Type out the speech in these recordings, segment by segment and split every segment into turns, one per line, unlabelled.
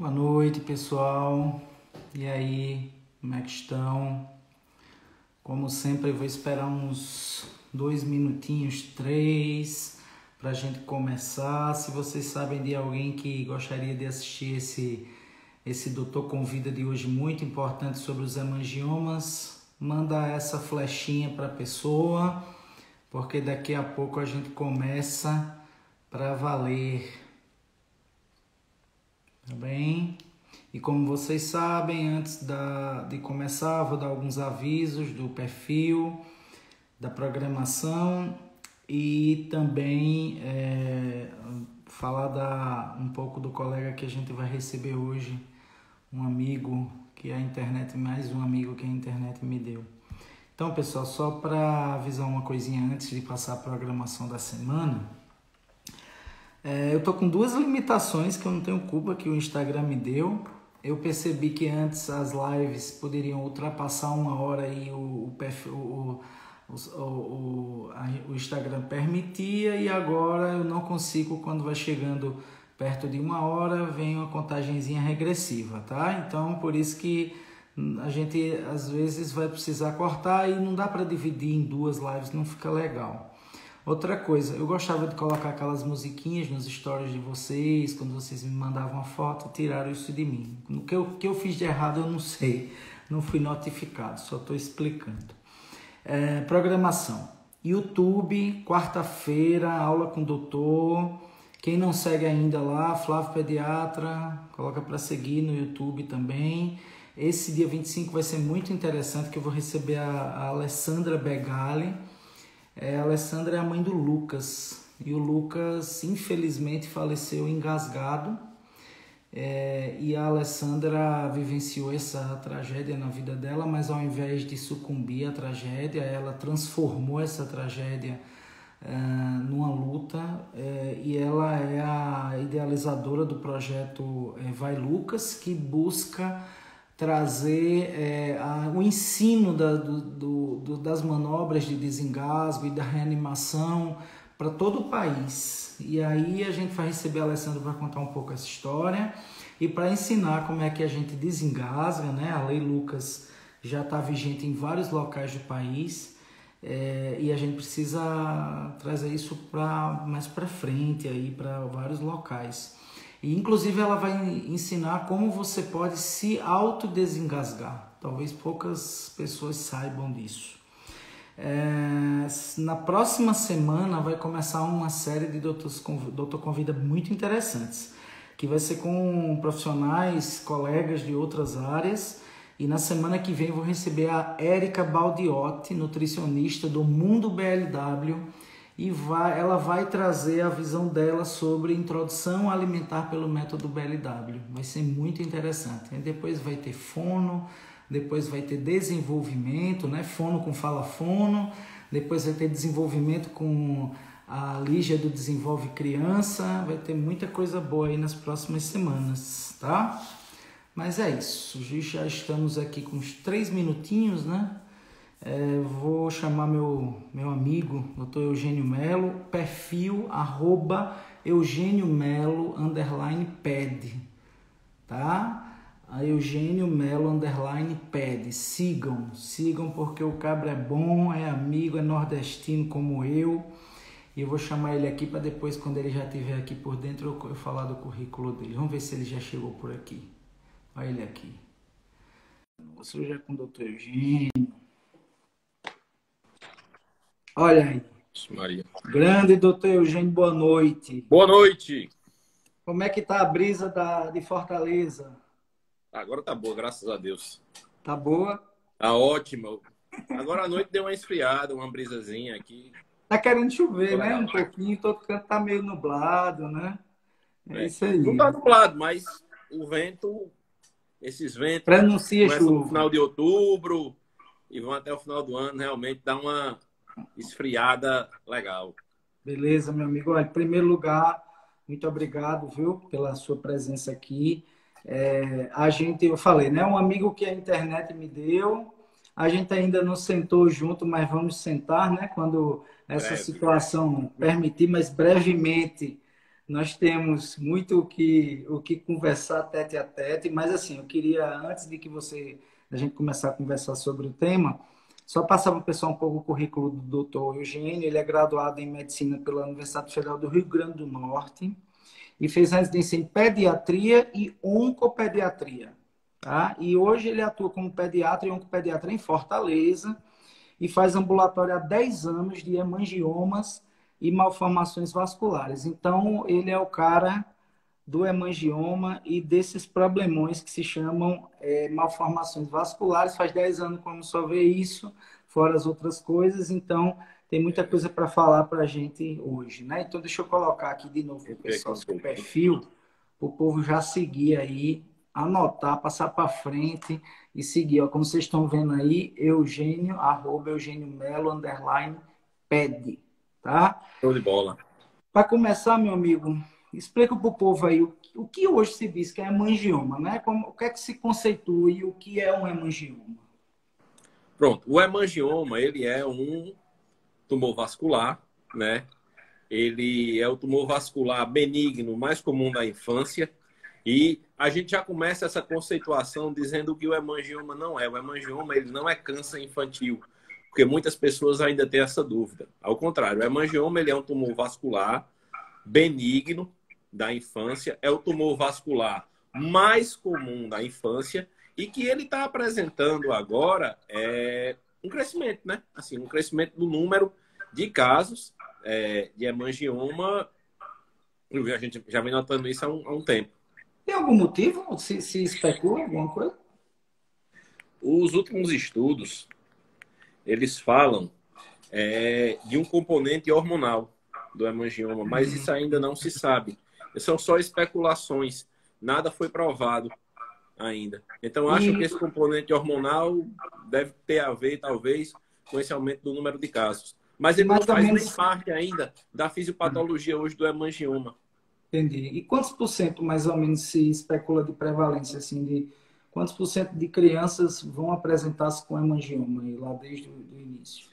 Boa noite, pessoal. E aí, como é que estão? Como sempre, eu vou esperar uns 2 minutinhos, 3, para a gente começar. Se vocês sabem de alguém que gostaria de assistir esse Doutor Convida de hoje, muito importante sobre os hemangiomas, manda essa flechinha para a pessoa, porque daqui a pouco a gente começa para valer. Tá bem? E como vocês sabem, antes de começar, vou dar alguns avisos do perfil, da programação e também falar um pouco do colega que a gente vai receber hoje, um amigo que a internet, mais um amigo que a internet me deu. Então, pessoal, só para avisar uma coisinha antes de passar a programação da semana. Eu tô com duas limitações que eu não tenho culpa, que o Instagram me deu. Eu percebi que antes as lives poderiam ultrapassar 1 hora e o Instagram permitia, e agora eu não consigo. Quando vai chegando perto de 1 hora, vem uma contagenzinha regressiva, tá? Então, por isso que a gente às vezes vai precisar cortar e não dá para dividir em duas lives, não fica legal. Outra coisa, eu gostava de colocar aquelas musiquinhas nos stories de vocês, quando vocês me mandavam uma foto, tiraram isso de mim. O que eu fiz de errado eu não sei, não fui notificado, só estou explicando. Programação, YouTube, quarta-feira, aula com o doutor. Quem não segue ainda lá, Flávio Pediatra, coloca para seguir no YouTube também. Esse dia 25 vai ser muito interessante, que eu vou receber a Alessandra Begali. A Alessandra é a mãe do Lucas, e o Lucas infelizmente faleceu engasgado, e a Alessandra vivenciou essa tragédia na vida dela, mas ao invés de sucumbir à tragédia, ela transformou essa tragédia numa luta, e ela é a idealizadora do projeto Vai Lucas, que busca trazer o ensino das manobras de desengasgo e da reanimação para todo o país. E aí a gente vai receber a Alessandra para contar um pouco essa história e para ensinar como é que a gente desengasga, né? A Lei Lucas já está vigente em vários locais do país, e a gente precisa trazer isso mais para frente, para vários locais. E, inclusive, ela vai ensinar como você pode se autodesengasgar. Talvez poucas pessoas saibam disso. Na próxima semana vai começar uma série de Doutor Convida muito interessantes, que vai ser com profissionais, colegas de outras áreas. E na semana que vem vou receber a Érica Baldiotti, nutricionista do Mundo BLW, e ela vai trazer a visão dela sobre introdução alimentar pelo método BLW. Vai ser muito interessante. E depois vai ter fono, depois vai ter desenvolvimento, né? Fono com fala fono, depois vai ter desenvolvimento com a Lígia do Desenvolve Criança. Vai ter muita coisa boa aí nas próximas semanas, tá? Mas é isso, já estamos aqui com uns 3 minutinhos, né? Vou chamar meu amigo, Dr. Eugênio Melo, perfil @Eugênio Melo _ped, tá? A Eugênio Melo _ped. Sigam porque o cabra é bom, é amigo, é nordestino como eu. E eu vou chamar ele aqui para depois, quando ele já estiver aqui por dentro, eu falar do currículo dele. Vamos ver se ele já chegou por aqui. Olha ele aqui. Você já é com o Dr. Eugênio. Olha aí.
Maria.
Grande doutor Eugênio, boa noite.
Boa noite.
Como é que tá a brisa de Fortaleza?
Agora tá boa, graças a Deus.
Tá boa?
Tá ótimo. Agora à noite deu uma esfriada, uma brisazinha aqui.
Tá querendo chover, né?
Legal.
Um pouquinho, todo canto tá meio nublado, né? É isso aí.
Não tá nublado, mas o vento, esses ventos
Prenuncia
começam
chuva.
no final de outubro e vão até o final do ano, realmente dá uma esfriada legal.
Beleza, meu amigo. Olha, em primeiro lugar, muito obrigado, viu, pela sua presença aqui. Eu falei, né? Um amigo que a internet me deu. A gente ainda não sentou junto, mas vamos sentar, né? Quando essa situação permitir, mas brevemente Nós temos muito o que conversar tete a tete, mas assim, eu queria, antes de que a gente começar a conversar sobre o tema, só passar para o pessoal um pouco o currículo do doutor Eugênio. Ele é graduado em medicina pela Universidade Federal do Rio Grande do Norte e fez residência em pediatria e oncopediatria. Tá? E hoje ele atua como pediatra e oncopediatra em Fortaleza e faz ambulatório há 10 anos de hemangiomas e malformações vasculares. Então, ele é o cara do hemangioma e desses problemões que se chamam malformações vasculares. Faz 10 anos que começou a ver isso, fora as outras coisas. Então, tem muita coisa para falar para a gente hoje, né? Então, deixa eu colocar aqui de novo o pessoal seu perfil, para o povo já seguir aí, anotar, passar para frente e seguir. Ó, como vocês estão vendo aí, Eugênio, @EugênioMelo, _ped, tá?
Show de bola.
Para começar, meu amigo, explica para o povo aí o que hoje se diz que é hemangioma, né? O que é que se conceitua e o que é um hemangioma?
Pronto, o hemangioma, ele é um tumor vascular, né? Ele é o tumor vascular benigno mais comum da infância. E a gente já começa essa conceituação dizendo que o hemangioma não é. O hemangioma, ele não é câncer infantil, porque muitas pessoas ainda têm essa dúvida. Ao contrário, o hemangioma, ele é um tumor vascular benigno da infância, é o tumor vascular mais comum da infância e que ele está apresentando agora um crescimento, né? Assim, um crescimento do número de casos de hemangioma. A gente já vem notando isso há um tempo.
Tem algum motivo? Se especula alguma coisa?
Os últimos estudos, eles falam de um componente hormonal do hemangioma, mas isso ainda não se sabe. São só especulações, nada foi provado ainda. Então, acho que esse componente hormonal deve ter a ver, talvez, com esse aumento do número de casos. Mas ele não faz nem parte ainda da fisiopatologia hoje do hemangioma.
Entendi. E quantos por cento, mais ou menos, se especula de prevalência, assim, de quantos por cento de crianças vão apresentar-se com hemangioma aí, lá desde o início?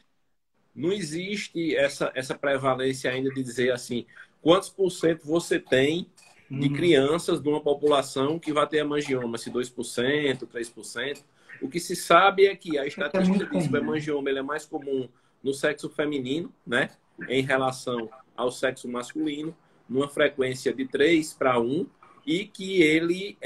Não existe essa prevalência ainda de dizer assim, quantos por cento você tem de crianças de uma população que vai ter hemangioma, se 2%, 3%. O que se sabe é que a estatística diz que o hemangioma ele é mais comum no sexo feminino, né, em relação ao sexo masculino, numa frequência de 3:1, e que ele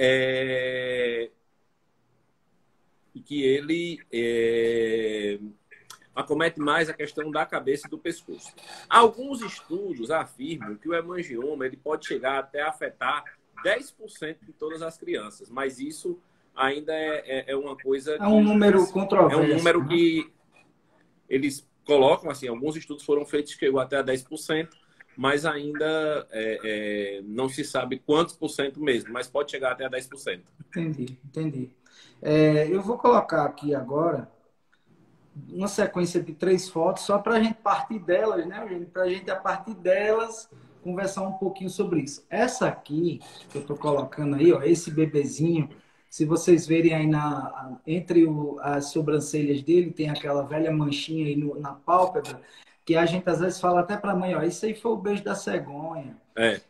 acomete mais a questão da cabeça e do pescoço. Alguns estudos afirmam que o hemangioma ele pode chegar até a afetar 10% de todas as crianças, mas isso ainda é uma coisa...
É um número controverso.
É um número que eles colocam, assim, alguns estudos foram feitos que chegou até a 10%, mas ainda não se sabe quantos por cento mesmo, mas pode chegar até a 10%.
Entendi. Eu vou colocar aqui agora uma sequência de 3 fotos, só para a gente partir delas, né, gente? Para a gente, a partir delas, conversar um pouquinho sobre isso. Essa aqui, que eu estou colocando aí, ó, esse bebezinho, se vocês verem aí entre as sobrancelhas dele, tem aquela velha manchinha aí na pálpebra, que a gente às vezes fala até para a mãe, ó, isso aí foi o beijo da cegonha.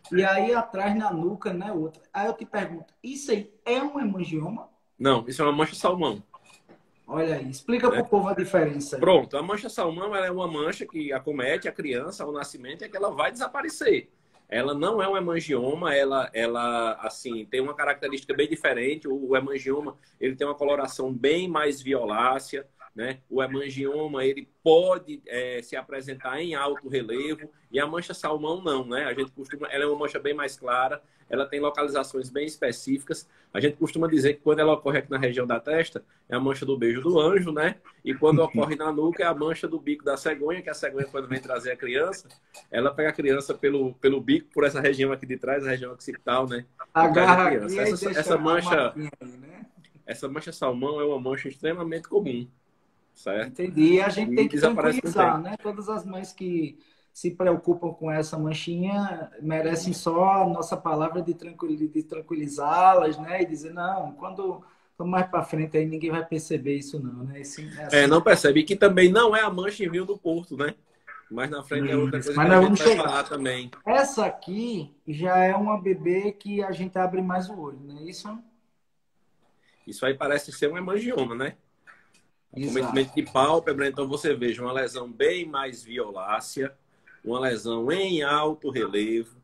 E aí atrás na nuca, né, outra. Aí eu te pergunto, isso aí é um hemangioma?
Não, isso é uma mancha salmão.
Olha aí, explica para o povo a diferença aí.
Pronto, a mancha salmão ela é uma mancha que acomete a criança ao nascimento e que ela vai desaparecer. Ela não é um hemangioma, ela assim, tem uma característica bem diferente. O hemangioma ele tem uma coloração bem mais violácea, né? O hemangioma ele pode se apresentar em alto relevo e a mancha salmão não, né? A gente costuma, ela é uma mancha bem mais clara, ela tem localizações bem específicas. A gente costuma dizer que quando ela ocorre aqui na região da testa é a mancha do beijo do anjo, né? E quando ocorre na nuca é a mancha do bico da cegonha, que a cegonha quando vem trazer a criança, ela pega a criança pelo bico, por essa região aqui de trás, a região occipital, né?
Agarra
a criança. Essa mancha, essa mancha salmão é uma mancha extremamente comum. Certo?
Entendi. E a gente tem que tranquilizar, né? Todas as mães que se preocupam com essa manchinha merecem só a nossa palavra de tranquilizá-las, né? E dizer, não, quando mais para frente aí ninguém vai perceber isso não, né?
Assim, não percebe. E que também não é a mancha em vinho do Porto, né? Mais na frente é outra coisa que
Mas
a
nós
gente
vamos
vai
chegar.
falar também.
Essa aqui já é uma bebê que a gente abre mais o olho, não é isso?
Isso aí parece ser um hemangioma, né?
Exato.
Acometimento de pálpebra, então você veja uma lesão bem mais violácea, uma lesão em alto relevo,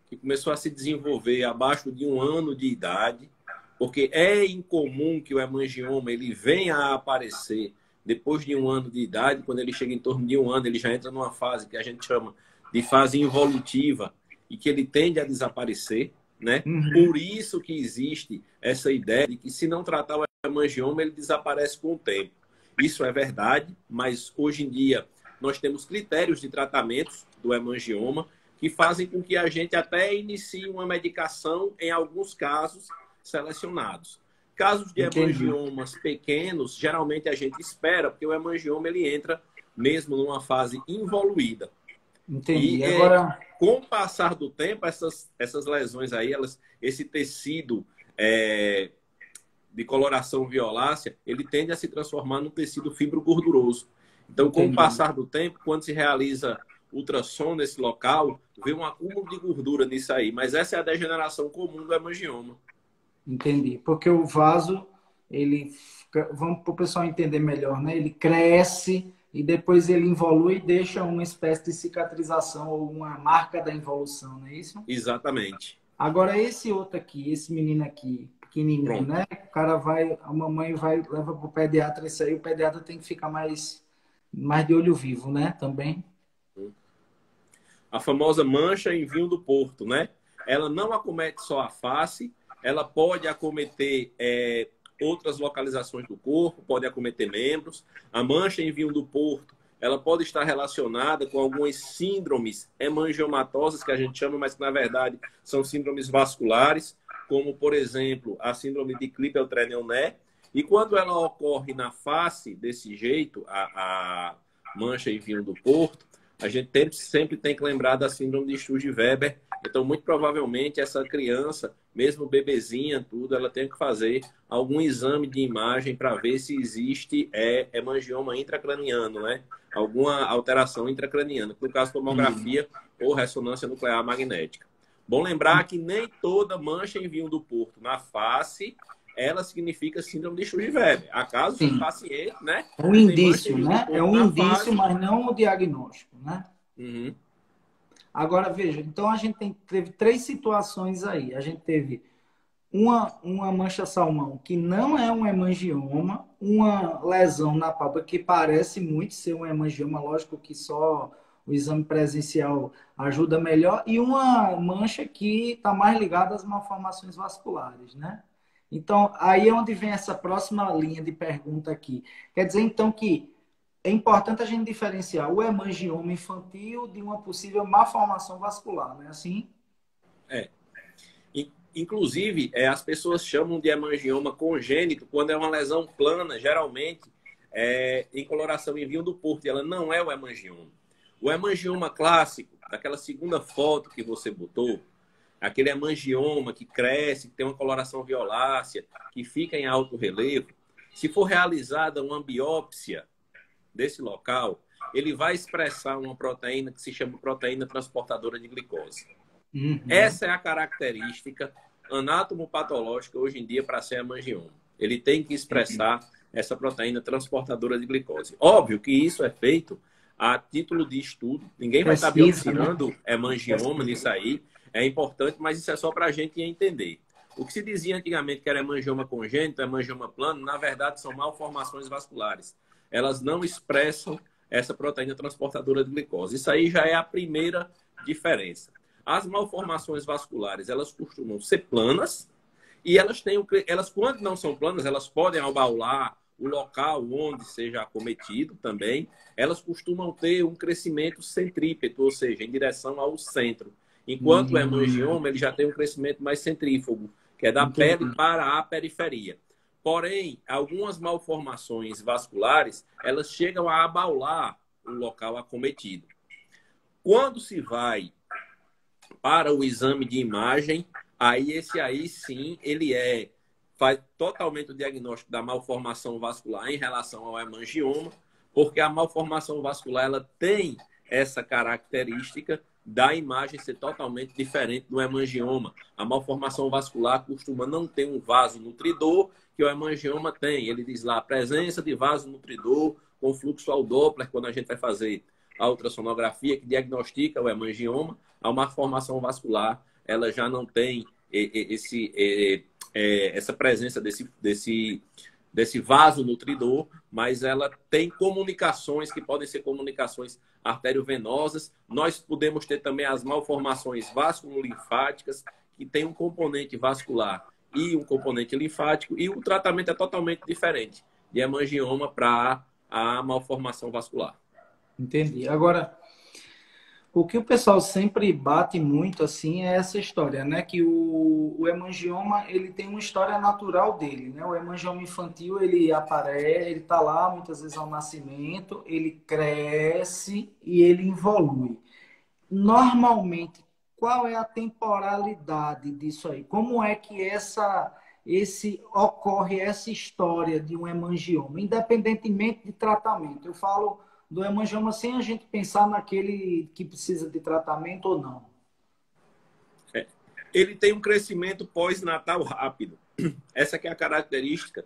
que começou a se desenvolver abaixo de 1 ano de idade, porque é incomum que o hemangioma ele venha a aparecer depois de 1 ano de idade. Quando ele chega em torno de 1 ano, ele já entra numa fase que a gente chama de fase involutiva e que ele tende a desaparecer, né?
Uhum.
Por isso que existe essa ideia de que se não tratar o hemangioma, ele desaparece com o tempo. Isso é verdade, mas hoje em dia nós temos critérios de tratamentos do hemangioma que fazem com que a gente até inicie uma medicação em alguns casos selecionados. Casos de
Entendi.
hemangiomas pequenos, geralmente a gente espera, porque o hemangioma ele entra mesmo numa fase involuída. E
Entendi. Agora,
com o passar do tempo, essas lesões aí, esse tecido de coloração violácea, ele tende a se transformar num tecido fibro-gorduroso. Então, com o
entendi.
passar do tempo, quando se realiza ultrassom nesse local, vê um acúmulo de gordura nisso aí. Mas essa é a degeneração comum do hemangioma.
Entendi. Porque o vaso, vamos para o pessoal entender melhor, né? Ele cresce e depois ele evolui e deixa uma espécie de cicatrização ou uma marca da involução, não é isso?
Exatamente.
Agora, esse outro aqui, esse menino aqui, pequenininho,
Pronto.
né? O cara vai, a mamãe vai, leva para o pediatra, isso aí o pediatra tem que ficar mais de olho vivo, né? Também.
A famosa mancha em vinho do Porto, né? Ela não acomete só a face, ela pode acometer outras localizações do corpo, pode acometer membros. A mancha em vinho do Porto, ela pode estar relacionada com algumas síndromes hemangiomatosas, que a gente chama, mas que na verdade são síndromes vasculares, como, por exemplo, a síndrome de Klippel-Trenaunay. E quando ela ocorre na face desse jeito, a mancha em vinho do Porto, a gente sempre tem que lembrar da síndrome de Sturge-Weber. Então, muito provavelmente, essa criança, mesmo bebezinha, tudo, ela tem que fazer algum exame de imagem para ver se existe hemangioma intracraniano, né? Alguma alteração intracraniana, no caso, tomografia ou ressonância nuclear magnética. Bom lembrar que nem toda mancha em vinho do Porto na face, ela significa síndrome de Sturge-Weber. Há casos de
Sim.
paciente, né?
É um
Que tem mancha em
indício,
vinho do
né? É
Porto
um
na
indício,
face.
mas não o diagnóstico, né?
Uhum.
Agora, veja, então a gente teve três situações aí. A gente teve uma mancha salmão que não é um hemangioma, uma lesão na pálpebra que parece muito ser um hemangioma, lógico que só o exame presencial ajuda melhor, e uma mancha que está mais ligada às malformações vasculares, né? Então, aí é onde vem essa próxima linha de pergunta aqui. Quer dizer, então, que é importante a gente diferenciar o hemangioma infantil de uma possível malformação vascular, não é assim?
É. Inclusive, as pessoas chamam de hemangioma congênito quando é uma lesão plana, geralmente em coloração em vinho do Porto, e ela não é o hemangioma. O hemangioma clássico, daquela segunda foto que você botou, aquele hemangioma que cresce, que tem uma coloração violácea, que fica em alto relevo, se for realizada uma biópsia desse local, ele vai expressar uma proteína que se chama proteína transportadora de glicose.
Uhum.
Essa é a característica anatomopatológica hoje em dia para ser hemangioma. Ele tem que expressar essa proteína transportadora de glicose. Óbvio que isso é feito a título de estudo. Ninguém vai estar
Pesquisa, né?
biopsiando hemangioma nisso aí. É importante, mas isso é só para a gente entender. O que se dizia antigamente que era hemangioma congênito, hemangioma plano, na verdade são malformações vasculares. Elas não expressam essa proteína transportadora de glicose. Isso aí já é a primeira diferença. As malformações vasculares, elas costumam ser planas e elas quando não são planas, elas podem abaular o local onde seja acometido também. Elas costumam ter um crescimento centrípeto, ou seja, em direção ao centro. Enquanto o hemangioma, ele já tem um crescimento mais centrífugo, que é da pele
Entendi.
para a periferia. Porém, algumas malformações vasculares, elas chegam a abaular o local acometido. Quando se vai para o exame de imagem, aí esse aí sim, faz totalmente o diagnóstico da malformação vascular em relação ao hemangioma, porque a malformação vascular ela tem essa característica da imagem ser totalmente diferente do hemangioma. A malformação vascular costuma não ter um vaso nutridor, que o hemangioma tem. Ele diz lá, a presença de vaso nutridor com fluxo ao Doppler, quando a gente vai fazer a ultrassonografia que diagnostica o hemangioma, a malformação vascular, ela já não tem essa presença desse vaso nutridor, mas ela tem comunicações que podem ser comunicações arteriovenosas. Nós podemos ter também as malformações vasculolinfáticas, que tem um componente vascular e um componente linfático, e o tratamento é totalmente diferente de hemangioma para a malformação vascular.
Entendi. Agora, o que o pessoal sempre bate muito assim é essa história, né? Que o hemangioma, ele tem uma história natural dele, né? O hemangioma infantil, ele aparece, ele tá lá muitas vezes ao nascimento, ele cresce e ele evolui. Normalmente, qual é a temporalidade disso aí? Como é que ocorre essa história de um hemangioma, independentemente de tratamento? Eu falo do hemangioma sem a gente pensar naquele que precisa de tratamento ou não.
Ele tem um crescimento pós-natal rápido. Essa que é a característica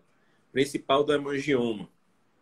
principal do hemangioma,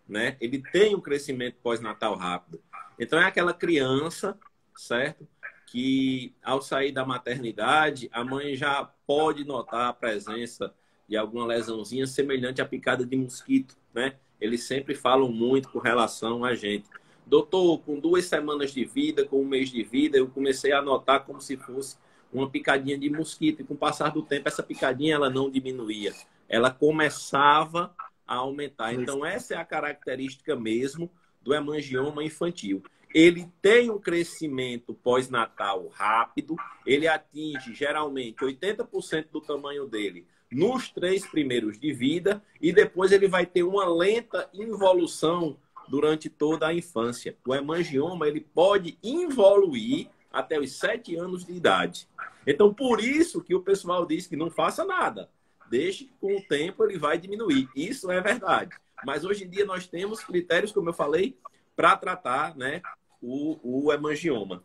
né? Ele tem um crescimento pós-natal rápido. Então é aquela criança, certo? Que ao sair da maternidade, a mãe já pode notar a presença de alguma lesãozinha semelhante à picada de mosquito, né? Eles sempre falam muito com relação a gente. Doutor, com 2 semanas de vida, com 1 mês de vida, eu comecei a notar como se fosse uma picadinha de mosquito. E com o passar do tempo, essa picadinha ela não diminuía. Ela começava a aumentar. Então, essa é a característica mesmo do hemangioma infantil. Ele tem um crescimento pós-natal rápido. Ele atinge, geralmente, 80% do tamanho dele nos 3 primeiros de vida, e depois ele vai ter uma lenta involução durante toda a infância. O hemangioma ele pode involuir até os 7 anos de idade. Então, por isso que o pessoal diz que não faça nada. Deixe que com o tempo ele vai diminuir. Isso é verdade. Mas hoje em dia nós temos critérios, como eu falei, para tratar, né, o hemangioma.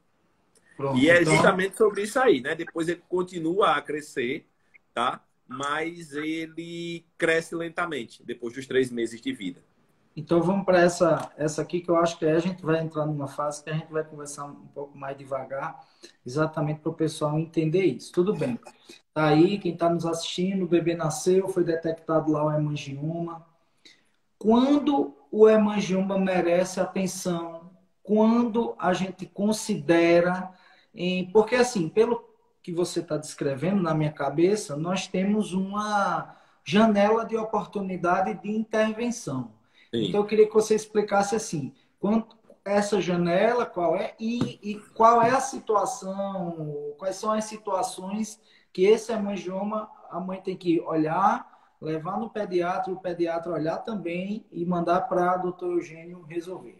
Pronto, e é justamente sobre isso aí, né? Depois ele continua a crescer, tá? Mas ele cresce lentamente depois dos 3 meses de vida.
Então vamos para essa aqui, que eu acho que aí a gente vai entrar numa fase que a gente vai conversar um pouco mais devagar, exatamente para o pessoal entender isso. Tudo bem. Tá aí, quem está nos assistindo, o bebê nasceu, foi detectado lá o hemangioma. Quando o hemangioma merece atenção? Quando a gente considera... Porque assim, pelo que você está descrevendo na minha cabeça, nós temos uma janela de oportunidade de intervenção. Sim. Então, eu queria que você explicasse assim, essa janela, qual é, e qual é a situação, quais são as situações que esse hemangioma, a mãe tem que olhar, levar no pediatra, o pediatra olhar também e mandar para o doutor Eugênio resolver.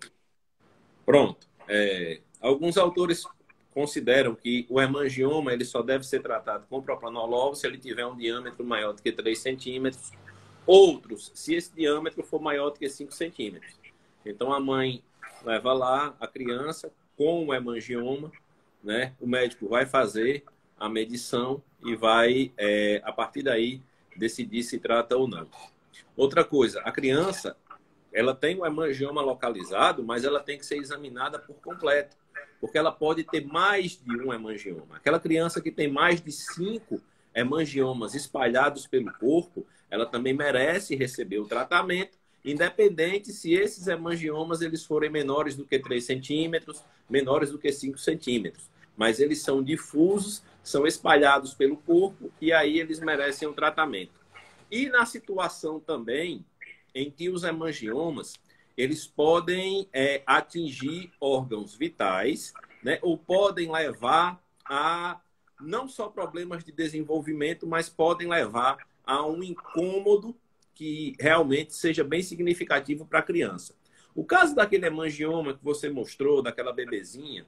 Pronto. Alguns autores consideram que o hemangioma ele só deve ser tratado com propranolol se ele tiver um diâmetro maior do que 3 centímetros. Outros, se esse diâmetro for maior do que 5 centímetros. Então, a mãe leva lá a criança com o hemangioma, né? O médico vai fazer a medição e vai, a partir daí, decidir se trata ou não. Outra coisa, a criança, ela tem o hemangioma localizado, mas ela tem que ser examinada por completo, porque ela pode ter mais de um hemangioma. Aquela criança que tem mais de 5 hemangiomas espalhados pelo corpo, ela também merece receber o tratamento, independente se esses hemangiomas eles forem menores do que 3 centímetros, menores do que 5 centímetros. Mas eles são difusos, são espalhados pelo corpo e aí eles merecem um tratamento. E na situação também em que os hemangiomas eles podem atingir órgãos vitais, né, ou podem levar a não só problemas de desenvolvimento, mas podem levar a um incômodo que realmente seja bem significativo para a criança. O caso daquele hemangioma que você mostrou, daquela bebezinha,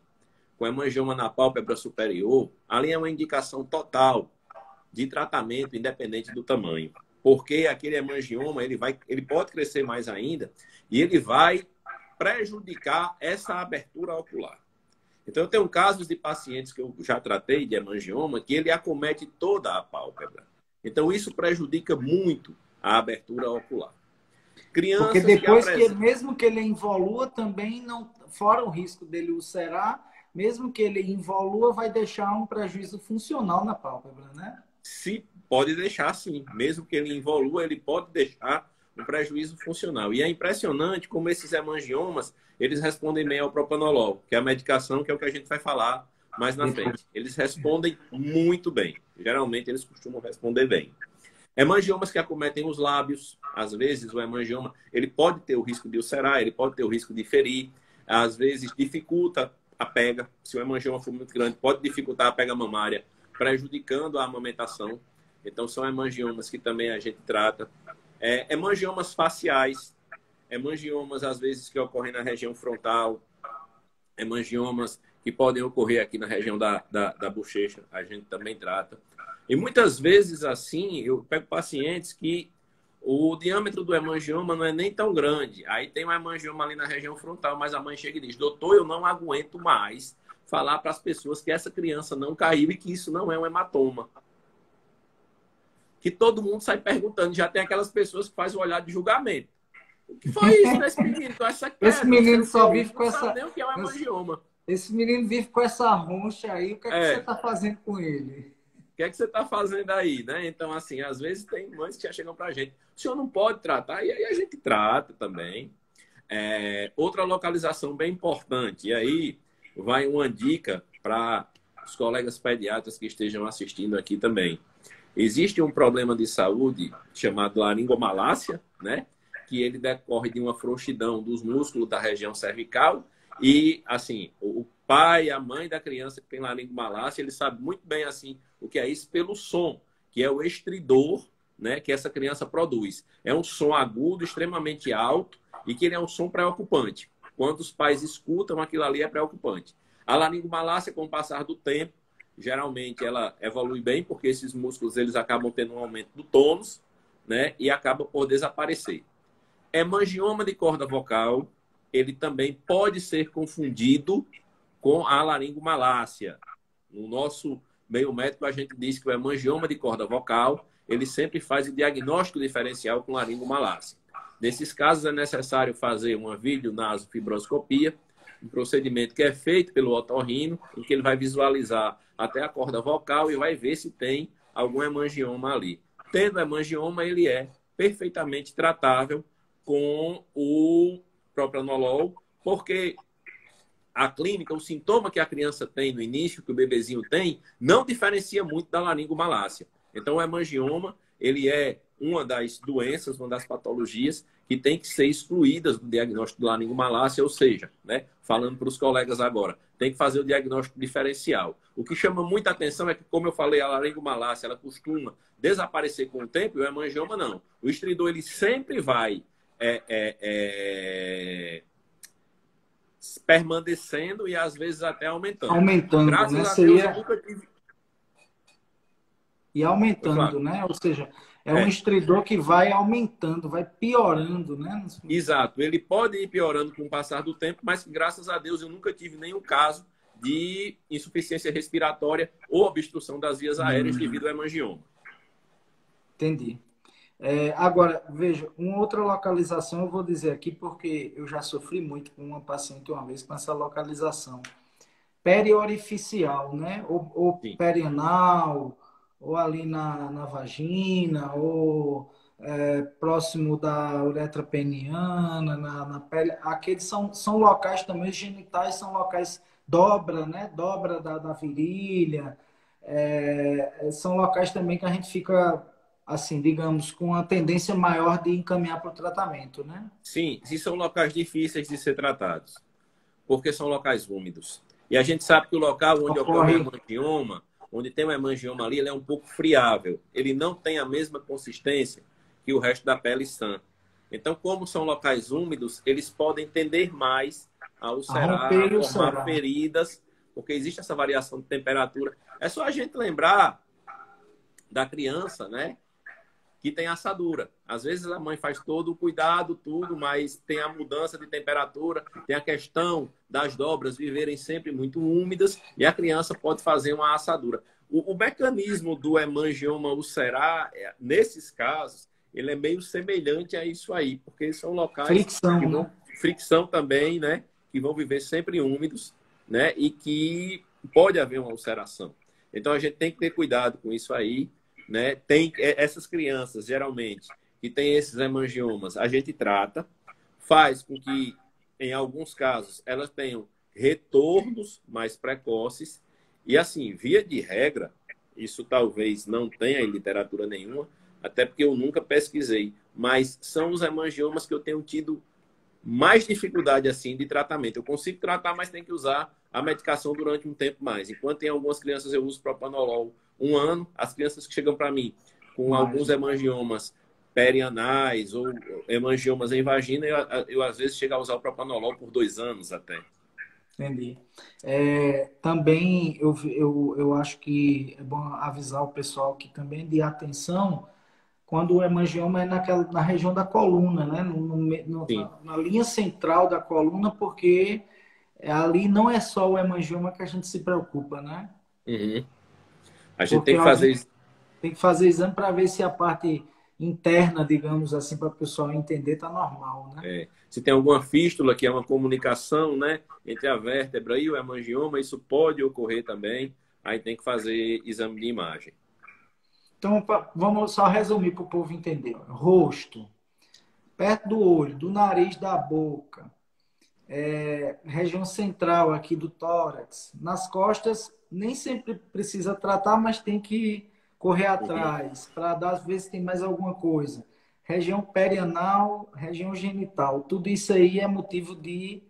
com hemangioma na pálpebra superior, ali é uma indicação total de tratamento independente do tamanho. Porque aquele hemangioma, ele pode crescer mais ainda e ele vai prejudicar essa abertura ocular. Então, eu tenho casos de pacientes que eu já tratei de hemangioma que ele acomete toda a pálpebra. Então, isso prejudica muito a abertura ocular.
Porque
Crianças que
depois que,
apresentam...
mesmo que ele involua, também não, fora o risco dele ulcerar, mesmo que ele involua, vai deixar um prejuízo funcional na pálpebra, né?
Se pode deixar sim, mesmo que ele involua, ele pode deixar um prejuízo funcional. E é impressionante como esses hemangiomas, eles respondem bem ao propranolol, que é a medicação que é o que a gente vai falar mais na frente. Eles respondem muito bem. Geralmente eles costumam responder bem. Hemangiomas que acometem os lábios, às vezes o hemangioma, ele pode ter o risco de ulcerar, ele pode ter o risco de ferir, às vezes dificulta a pega. Se o hemangioma for muito grande, pode dificultar a pega mamária, prejudicando a amamentação. Então, são hemangiomas que também a gente trata. Hemangiomas faciais, hemangiomas, às vezes, que ocorrem na região frontal, hemangiomas que podem ocorrer aqui na região da bochecha, a gente também trata. E muitas vezes, assim, eu pego pacientes que o diâmetro do hemangioma não é nem tão grande. Aí tem um hemangioma ali na região frontal, mas a mãe chega e diz: doutor, eu não aguento mais falar para as pessoas que essa criança não caiu e que isso não é um hematoma. Que todo mundo sai perguntando. Já tem aquelas pessoas que fazem o olhar de julgamento. O que foi isso nesse menino? Tu acha que
esse menino só vive com
não
essa...
sabe nem o que é um hemangioma.
Esse menino vive com essa roncha aí. O que é que você está fazendo com ele?
O que é que você está fazendo aí, né? Então, assim, às vezes tem mães que já chegam para a gente. O senhor não pode tratar? E aí a gente trata também. Outra localização bem importante. E aí vai uma dica para os colegas pediatras que estejam assistindo aqui também. Existe um problema de saúde chamado laringomalácia, né? Que ele decorre de uma frouxidão dos músculos da região cervical. E, assim, o pai, a mãe da criança que tem laringomalácia, ele sabe muito bem, assim, o que é isso pelo som, que é o estridor, né, que essa criança produz. É um som agudo, extremamente alto, e que ele é um som preocupante. Quando os pais escutam, aquilo ali é preocupante. A laringomalácia, com o passar do tempo, geralmente ela evolui bem, porque esses músculos eles acabam tendo um aumento do tônus, né, e acaba por desaparecer. Hemangioma de corda vocal, ele também pode ser confundido com a laringomalácia. No nosso meio médico, a gente diz que o hemangioma de corda vocal, ele sempre faz o diagnóstico diferencial com laringomalácia. Nesses casos, é necessário fazer uma videonasofibroscopia, um procedimento que é feito pelo otorrino, em que ele vai visualizar até a corda vocal e vai ver se tem algum hemangioma ali. Tendo hemangioma, ele é perfeitamente tratável com o propranolol, porque a clínica, o sintoma que a criança tem no início, que o bebezinho tem, não diferencia muito da laringomalácia. Então, o hemangioma, ele é uma das doenças, uma das patologias que tem que ser excluídas do diagnóstico de laringomalácia, ou seja, né, falando para os colegas agora, tem que fazer o diagnóstico diferencial. O que chama muita atenção é que, como eu falei, a laringomalácia, ela costuma desaparecer com o tempo e o hemangioma não. O estridor, ele sempre vai permanecendo e às vezes até aumentando.
Aumentando,
Graças
né?
a Deus, eu nunca tive...
E aumentando, né? Ou seja, é um estridor que vai aumentando, vai piorando, né?
Exato. Ele pode ir piorando com o passar do tempo, mas graças a Deus eu nunca tive nenhum caso de insuficiência respiratória ou obstrução das vias aéreas devido ao hemangioma.
Entendi. Agora, veja, uma outra localização eu vou dizer aqui porque eu já sofri muito com uma paciente uma vez com essa localização. Periorificial, né? Ou perianal, ou ali na vagina, ou próximo da uretra peniana, na pele. Aqueles são locais também, genitais são locais dobra, né? Dobra da virilha. São locais também que a gente fica, assim, digamos, com a tendência maior de encaminhar para o tratamento, né?
Sim, e são locais difíceis de ser tratados, porque são locais úmidos. E a gente sabe que o local onde ocorre o hemangioma, onde tem um hemangioma ali, ele é um pouco friável. Ele não tem a mesma consistência que o resto da pele sã. Então, como são locais úmidos, eles podem tender mais a ulcerar, a formar feridas, porque existe essa variação de temperatura. É só a gente lembrar da criança, né? que tem assadura. Às vezes a mãe faz todo o cuidado, tudo, mas tem a mudança de temperatura, tem a questão das dobras viverem sempre muito úmidas e a criança pode fazer uma assadura. O mecanismo do hemangioma ulcerar, nesses casos, ele é meio semelhante a isso aí, porque são locais
Fricção,
que vão,
né?
fricção também, né? Que vão viver sempre úmidos, né? E que pode haver uma ulceração. Então a gente tem que ter cuidado com isso aí, né? Tem essas crianças, geralmente, que têm esses hemangiomas, a gente trata, faz com que, em alguns casos, elas tenham retornos mais precoces. E assim, via de regra, isso talvez não tenha em literatura nenhuma, até porque eu nunca pesquisei, mas são os hemangiomas que eu tenho tido mais dificuldade assim de tratamento. Eu consigo tratar, mas tem que usar a medicação durante um tempo mais. Enquanto em algumas crianças eu uso propanolol 1 ano, as crianças que chegam para mim com alguns hemangiomas perianais ou hemangiomas em vagina, eu às vezes chego a usar o propanolol por 2 anos até.
Entendi. Também eu acho que é bom avisar o pessoal que também de atenção quando o hemangioma é na região da coluna, né?
Sim.
Na linha central da coluna, porque ali não é só o hemangioma que a gente se preocupa, né?
Uhum. A gente
Porque
tem que
a
fazer
gente
isso.
tem que fazer exame para ver se a parte interna, digamos assim, para o pessoal entender, está normal, né?
Se tem alguma fístula, que é uma comunicação, né, entre a vértebra e o hemangioma, isso pode ocorrer também. Aí tem que fazer exame de imagem.
Então, vamos só resumir para o povo entender. Rosto, perto do olho, do nariz, da boca, região central aqui do tórax, nas costas, nem sempre precisa tratar, mas tem que correr
Uhum.
atrás para dar, às vezes tem mais alguma coisa. Região perianal, região genital, tudo isso aí é motivo de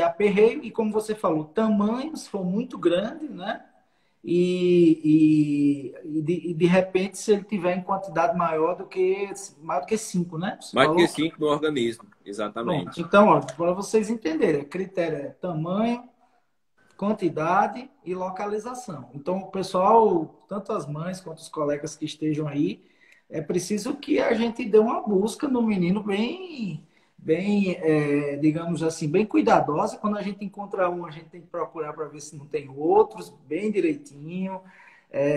aperreio e, como você falou, tamanho, se for muito grande, né? De repente, se ele tiver em quantidade maior do que 5, né? Você
Mais do que
falou?
5 no organismo,
Pronto.
exatamente.
Então, para vocês entenderem, o critério é tamanho, quantidade e localização. Então, o pessoal, tanto as mães quanto os colegas que estejam aí, é preciso que a gente dê uma busca no menino digamos assim, bem cuidadosa. Quando a gente encontra um, a gente tem que procurar para ver se não tem outros, bem direitinho,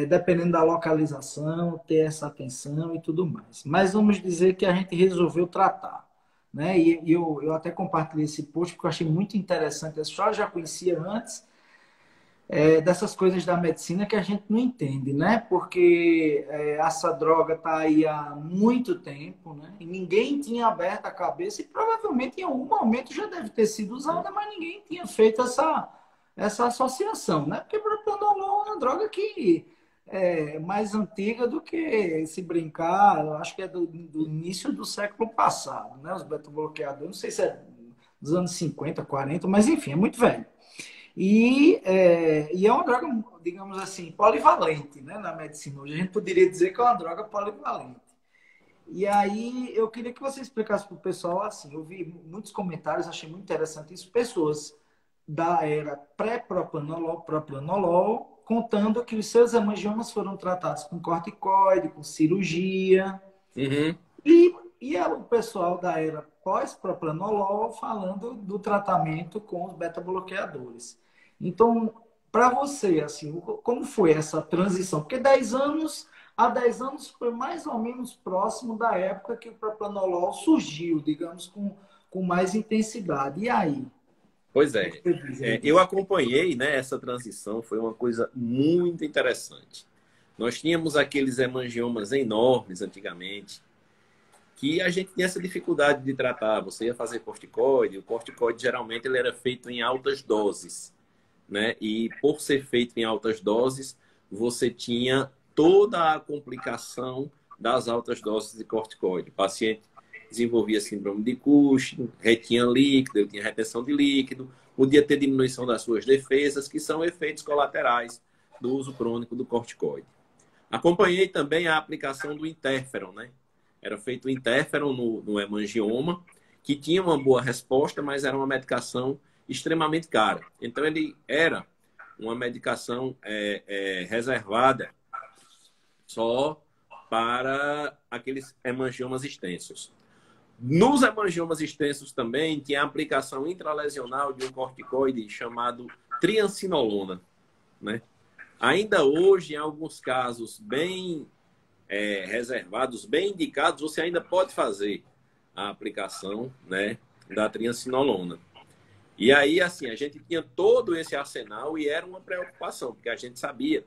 dependendo da localização, ter essa atenção e tudo mais. Mas vamos dizer que a gente resolveu tratar. Né? E eu até compartilhei esse post porque eu achei muito interessante. Eu já conhecia antes, dessas coisas da medicina que a gente não entende, né? Porque essa droga está aí há muito tempo, né? E ninguém tinha aberto a cabeça e provavelmente em algum momento já deve ter sido usada, mas ninguém tinha feito essa associação, né? Porque propranolol é uma droga que é mais antiga do que se brincar, eu acho que é do início do século passado, né? Os beta-bloqueadores, não sei se é dos anos 50, 40, mas enfim, é muito velho. E é uma droga, digamos assim, polivalente, né, na medicina. Hoje a gente poderia dizer que é uma droga polivalente. E aí eu queria que você explicasse para o pessoal assim, eu vi muitos comentários, achei muito interessante isso, pessoas da era pré-propanolol, propranolol, contando que os seus hemangiomas foram tratados com corticoide, com cirurgia,
Uhum.
e o pessoal da era pós-propranolol falando do tratamento com os beta-bloqueadores. Então, para você, assim, como foi essa transição? Porque há 10 anos foi mais ou menos próximo da época que o propranolol surgiu, digamos, com mais intensidade. E aí?
Pois
O que
é.
você diz aí
Eu
disso?
acompanhei, né, essa transição, foi uma coisa muito interessante. Nós tínhamos aqueles hemangiomas enormes antigamente, que a gente tinha essa dificuldade de tratar. Você ia fazer corticoide, o corticoide geralmente ele era feito em altas doses, né? E por ser feito em altas doses, você tinha toda a complicação das altas doses de corticoide. O paciente desenvolvia síndrome de Cushing, retinha líquido, ele tinha retenção de líquido, podia ter diminuição das suas defesas, que são efeitos colaterais do uso crônico do corticoide. Acompanhei também a aplicação do interferon, né? Era feito o interferon no hemangioma, que tinha uma boa resposta, mas era uma medicação extremamente cara. Então, ele era uma medicação reservada só para aqueles hemangiomas extensos. Nos hemangiomas extensos também tinha a aplicação intralesional de um corticoide chamado triancinolona, né? Ainda hoje, em alguns casos bem reservados, bem indicados, você ainda pode fazer a aplicação, né, da triancinolona. E aí, assim, a gente tinha todo esse arsenal e era uma preocupação, porque a gente sabia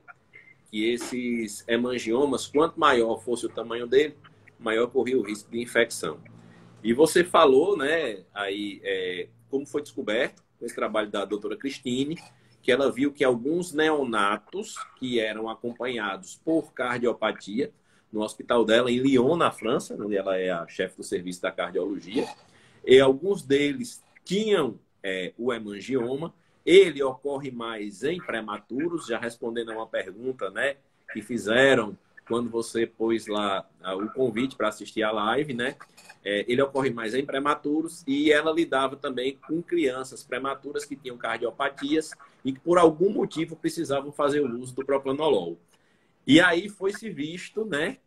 que esses hemangiomas, quanto maior fosse o tamanho dele, maior corria o risco de infecção. E você falou, né, aí, como foi descoberto, com esse trabalho da doutora Cristine, que ela viu que alguns neonatos que eram acompanhados por cardiopatia, no hospital dela em Lyon, na França, onde ela é a chefe do serviço da cardiologia, e alguns deles tinham o hemangioma. Ele ocorre mais em prematuros, já respondendo a uma pergunta, né, que fizeram quando você pôs lá o convite para assistir a live, né? Ele ocorre mais em prematuros e ela lidava também com crianças prematuras que tinham cardiopatias e que por algum motivo precisavam fazer o uso do propranolol. E aí foi-se visto, né,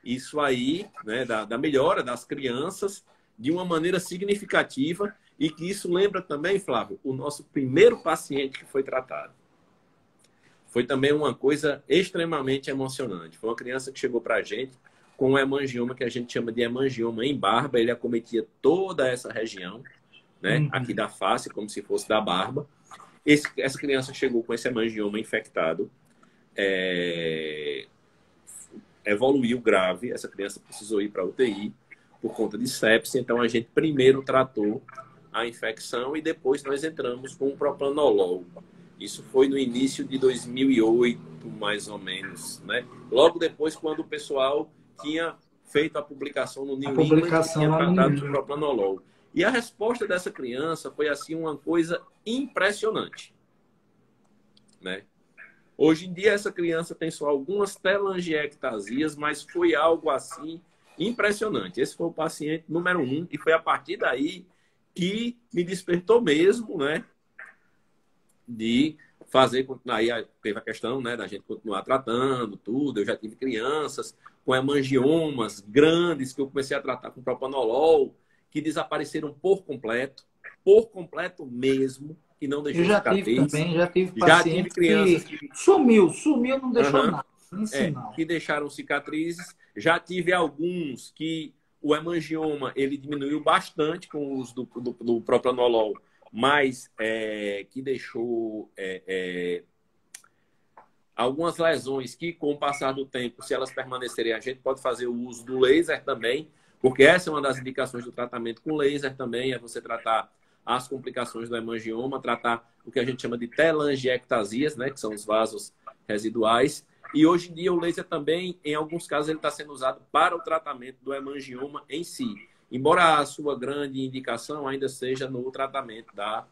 isso aí, né, da melhora das crianças de uma maneira significativa e que isso lembra também, Flávio, o nosso primeiro paciente que foi tratado. Foi também uma coisa extremamente emocionante. Foi uma criança que chegou para a gente com um hemangioma que a gente chama de hemangioma em barba. Ele acometia toda essa região, né, aqui da face, como se fosse da barba. Essa criança chegou com esse hemangioma infectado, evoluiu grave. Essa criança precisou ir para a UTI por conta de sepse. Então, a gente primeiro tratou a infecção e depois nós entramos com o propranolol. Isso foi no início de 2008, mais ou menos, né? Logo depois, quando o pessoal tinha feito a publicação no New England, que tinha tratado do propranolol. E a resposta dessa criança foi, assim, uma coisa impressionante, né? Hoje em dia, essa criança tem só algumas telangiectasias, mas foi algo, assim, impressionante. Esse foi o paciente número 1 e foi a partir daí que me despertou mesmo, né, de fazer, continuar. Aí teve a questão, né, da gente continuar tratando tudo. Eu já tive crianças com hemangiomas grandes que eu comecei a tratar com propranolol, que desapareceram por completo mesmo, que não deixou cicatriz.
Já tive pacientes crianças que sumiu, não deixou nada, nem sinal.
Que deixaram cicatrizes. Já tive alguns que o hemangioma ele diminuiu bastante com o uso do propranolol, mas que deixou algumas lesões que, com o passar do tempo, se elas permanecerem, a gente pode fazer o uso do laser também, porque essa é uma das indicações do tratamento com laser também, é você tratar as complicações do hemangioma, tratar o que a gente chama de telangiectasias, né, que são os vasos residuais. E hoje em dia o laser também, em alguns casos, ele está sendo usado para o tratamento do hemangioma em si. Embora a sua grande indicação ainda seja no tratamento da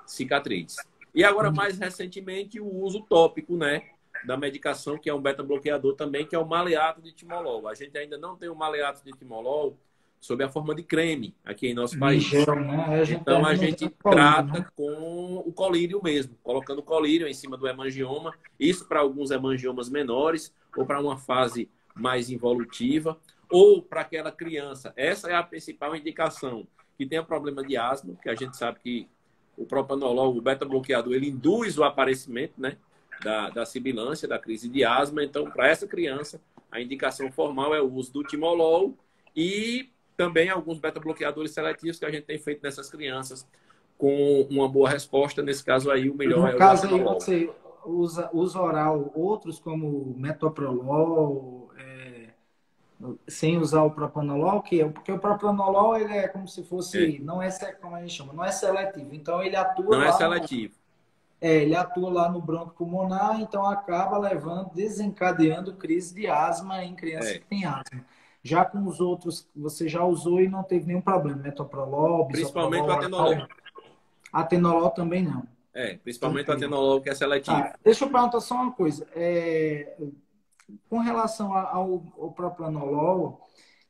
cicatriz. E agora, mais recentemente, o uso tópico, né, da medicação, que é um beta-bloqueador também, que é o maleato de timolol. A gente ainda não tem o maleato de timolol sob a forma de creme aqui em nosso país.
Gel, né?
Então, a gente trata com o colírio mesmo, colocando colírio em cima do hemangioma. Isso para alguns hemangiomas menores ou para uma fase mais involutiva, ou para aquela criança. Essa é a principal indicação, que tem problema de asma, que a gente sabe que o propranolol, o beta-bloqueador, ele induz o aparecimento, né, da sibilância, da crise de asma. Então, para essa criança, a indicação formal é o uso do timolol e também alguns beta-bloqueadores seletivos que a gente tem feito nessas crianças com uma boa resposta. Nesse caso aí, o melhor é o
caso aí você usa oral outros como metoprolol, sem usar o propranolol, porque o propranolol ele é como se fosse, não é como a gente chama, não é seletivo. Então ele atua
não é seletivo.
Ele atua lá no bronco pulmonar, então acaba desencadeando crise de asma em crianças que têm asma. Já com os outros, você já usou e não teve nenhum problema. Metoprolol,
principalmente o atenolol.
Atenolol também não.
Principalmente o atenolol, que é seletivo.
Deixa eu perguntar só uma coisa. Com relação ao propranolol,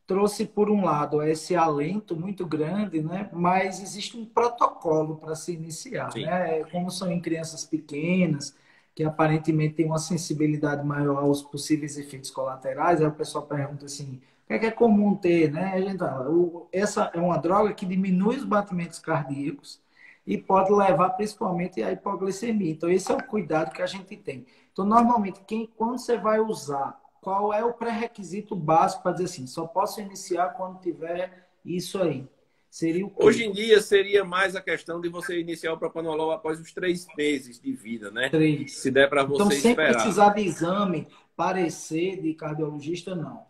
trouxe, por um lado, esse alento muito grande, né? Mas existe um protocolo para se iniciar, né? Como são em crianças pequenas, que aparentemente tem uma sensibilidade maior aos possíveis efeitos colaterais. Aí o pessoal pergunta assim, o que é comum ter, né? A gente fala, essa é uma droga que diminui os batimentos cardíacos e pode levar principalmente à hipoglicemia. Então, esse é o cuidado que a gente tem. Então, normalmente, quando você vai usar, qual é o pré-requisito básico para dizer assim, só posso iniciar quando tiver isso aí? Seria o
Hoje
quê?
em dia seria mais a questão de você iniciar o propanolol após os 3 meses de vida, né? Se
3.
der para
Então,
você
sem
esperar.
precisar de exame, parecer de cardiologista, não.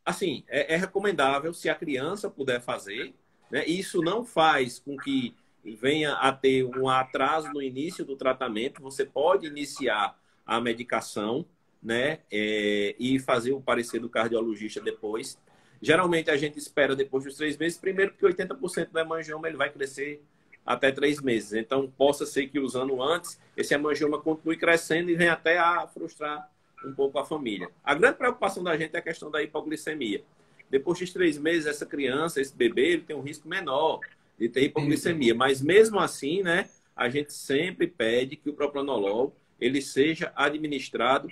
Assim, é recomendável se a criança puder fazer, né? Isso não faz com que venha a ter um atraso no início do tratamento. Você pode iniciar a medicação, né? E fazer o parecer do cardiologista depois. Geralmente a gente espera depois dos 3 meses, primeiro porque 80% do hemangioma ele vai crescer até 3 meses. Então, possa ser que usando antes, esse hemangioma continue crescendo e venha até a frustrar um pouco a família. A grande preocupação da gente é a questão da hipoglicemia. Depois de 3 meses, essa criança, esse bebê, ele tem um risco menor de ter hipoglicemia. Mas mesmo assim, né, a gente sempre pede que o propranolol ele seja administrado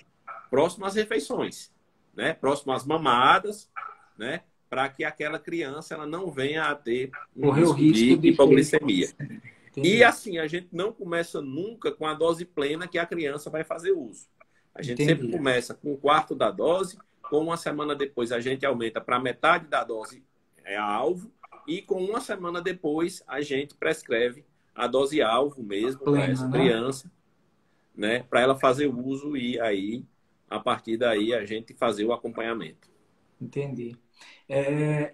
próximo às refeições, né, próximo às mamadas, né, para que aquela criança ela não venha a ter um
Correr o
risco
risco
de
de ter
hipoglicemia.
hipoglicemia.
E
Entendi.
assim, a gente não começa nunca com a dose plena que a criança vai fazer uso. A gente sempre
Entendi.
começa com um quarto da dose, com uma semana depois a gente aumenta para metade da dose alvo, e com uma semana depois a gente prescreve a dose alvo mesmo para
Plena,
essa
né?
criança, né, para ela fazer uso e aí, a partir daí, a gente fazer o acompanhamento.
Entendi.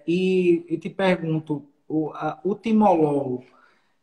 E te pergunto, o timolol,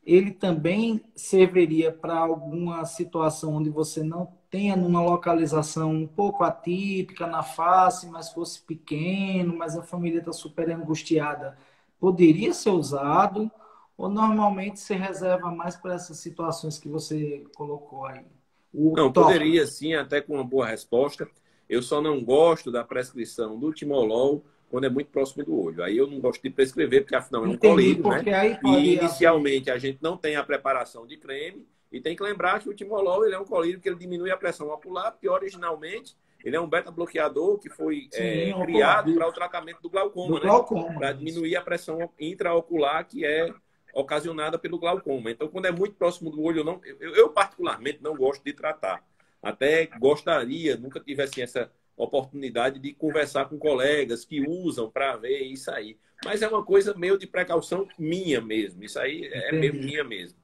ele também serviria para alguma situação onde você não tenha numa localização um pouco atípica na face, mas fosse pequeno, mas a família está super angustiada. Poderia ser usado ou normalmente se reserva mais para essas situações que você colocou aí? O
Não,
top.
poderia sim, até com uma boa resposta. Eu só não gosto da prescrição do timolol quando é muito próximo do olho. Aí eu não gosto de prescrever, porque afinal é um
Entendi,
colírio, né?
porque aí
E
pode haver.
inicialmente a gente não tem a preparação de creme. E tem que lembrar que o timolol ele é um colírio que ele diminui a pressão ocular, porque originalmente ele é um beta-bloqueador que foi
Sim, ocular.
criado para o tratamento do
Do
glaucoma, né?
glaucoma,
Para
isso.
diminuir a pressão intraocular que é ocasionada pelo glaucoma. Então, quando é muito próximo do olho, eu particularmente não gosto de tratar. Até gostaria, nunca tive assim, essa oportunidade de conversar com colegas que usam para ver isso aí. Mas é uma coisa meio de precaução minha mesmo. Isso aí é meio
Entendi.
minha mesmo.